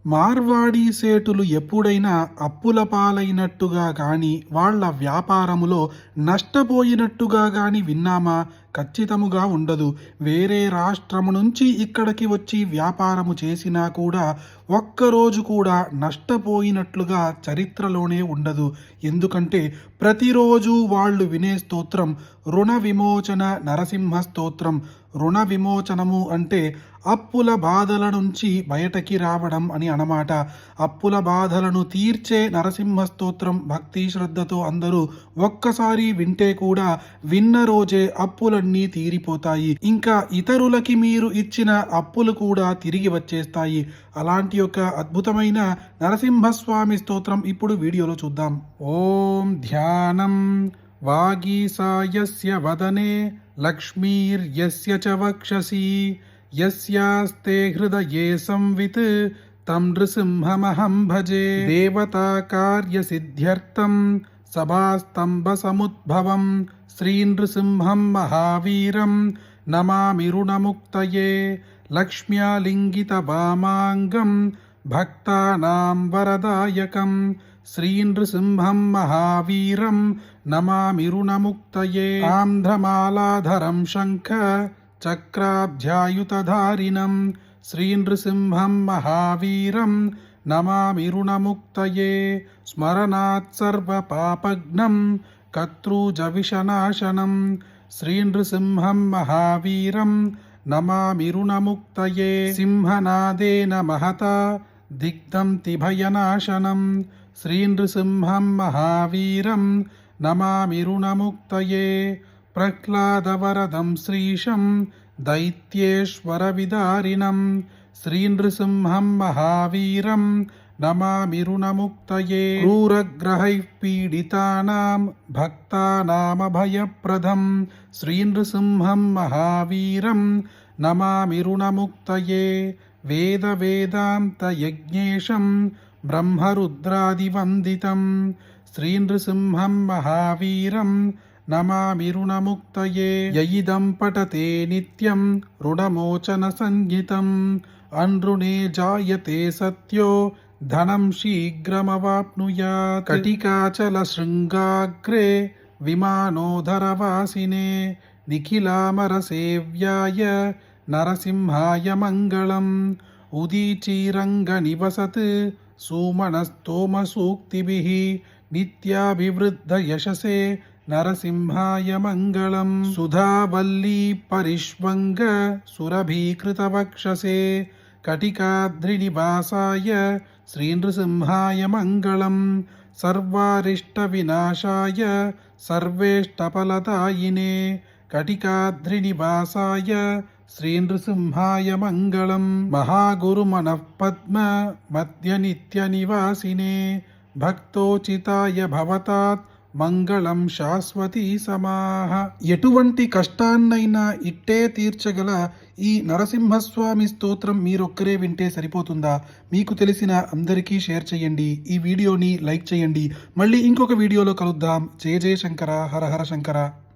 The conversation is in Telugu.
మార్వాడీ సేటులు ఎప్పుడైనా అప్పుల పాలైనట్టుగా గాని వాళ్ళ వ్యాపారములో నష్టపోయినట్టుగా గాని విన్నామా? ఖచ్చితముగా ఉండదు. వేరే రాష్ట్రము నుంచి ఇక్కడికి వచ్చి వ్యాపారము చేసినా కూడా ఒక్కరోజు కూడా నష్టపోయినట్లుగా చరిత్రలోనే ఉండదు. ఎందుకంటే ప్రతిరోజు వాళ్ళు వినే స్తోత్రం రుణ విమోచన నరసింహ స్తోత్రం. రుణ విమోచనము అంటే అప్పుల బాధల నుంచి బయటకి రావడం అని అన్నమాట. అప్పుల బాధలను తీర్చే నరసింహ స్తోత్రం భక్తి శ్రద్ధతో అందరూ ఒక్కసారి వింటే కూడా విన్న రోజే అప్పులన్నీ తీరిపోతాయి. ఇంకా ఇతరులకి మీరు ఇచ్చిన అప్పులు కూడా తిరిగి వచ్చేస్తాయి. అలాంటి ఒక అద్భుతమైన నరసింహస్వామి స్తోత్రం ఇప్పుడు వీడియోలో చూద్దాం. ఓం ధ్యానం వాగీసాయస్య వదనే లక్ష్మీర్యస్య చ వక్షసి యస్యాస్తే హృదయే సంవిత్ తం నృసింహమహం భజే. దేవతా కార్య సిద్ధ్యర్థం సభాస్తంభ సముద్భవం శ్రీ నృసింహం మహావీరం నమామి రుణముక్తయే. లక్ష్మ్యాలింగిత వామాంగం భక్తానాం వరదాయకం శ్రీ నృసింహం మహావీరం నమామి రుణముక్తయే. ఆంధ్రమాలాధరం శంఖ చక్రాబ్ధ్యాయుతధారిణం శ్రీ నృసింహం మహావీరం నమామి రుణముక్తయే. స్మరణాత్ సర్వపాపఘ్నం కర్తృజవిషనాశనం శ్రీ నృసింహం మహావీరం నమామి రుణముక్తయే. సింహనాదేన మహతా దిగ్ధం తిభయనాశనం శ్రీ నృసింహం మహావీరం నమామి రుణముక్తయే. ప్రహ్లాదవరదం శ్రీశం దైత్యేశ్వర విదారిణం శ్రీ నృసింహం మహావీరం నమామి రుణముక్తయే. క్రూరగ్రహైః పీడితానాం భక్తానామభయప్రదం శ్రీ నృసింహం మహావీరం నమామి రుణముక్తయే. వేద వేదాంత యజ్ఞేశం బ్రహ్మరుద్రాదివందితం శ్రీ నృసింహం మహావీరం నమామి రుణముక్తయే. యయిదం పఠతే నిత్యం రుణమోచన సంజ్ఞితం అనృణే జాయతే సత్యో ధనం శీఘ్రమవాప్నుయాత్. కటికాచల శృంగాగ్రే విమానోదరవాసినే నిఖిలామర సేవ్యాయ నరసింహాయ మంగళం. ఉదీచీరంగ నివసత్ సుమనస్తోమ సూక్తిభిః నిత్యాభివృద్ధ యశసే నరసింహాయ మంగళం. సుధావల్లీ పరిష్వంగ సురభీకృతవక్షసే కటికాద్రినివాసాయ శ్రీ నృసింహాయ మంగళం. సర్వారిష్ట వినాశాయ సర్వేష్టఫలదాయినే కటికాద్రినివాసాయ శ్రీ నృసింహాయ మంగళం. మహాగురు మనఃపద్మ మధ్య నిత్య నివాసినే భక్తోచితాయ భవతాత్ మంగళం శాశ్వతీ సమాహ. ఎటువంటి కష్టాన్నైనా ఇట్టే తీర్చగల ఈ నరసింహస్వామి స్తోత్రం మీరొక్కరే వింటే సరిపోతుందా? మీకు తెలిసిన అందరికీ షేర్ చేయండి. ఈ వీడియోని లైక్ చేయండి. మళ్ళీ ఇంకొక వీడియోలో కలుద్దాం. జయ జయ శంకర, హర హర శంకర.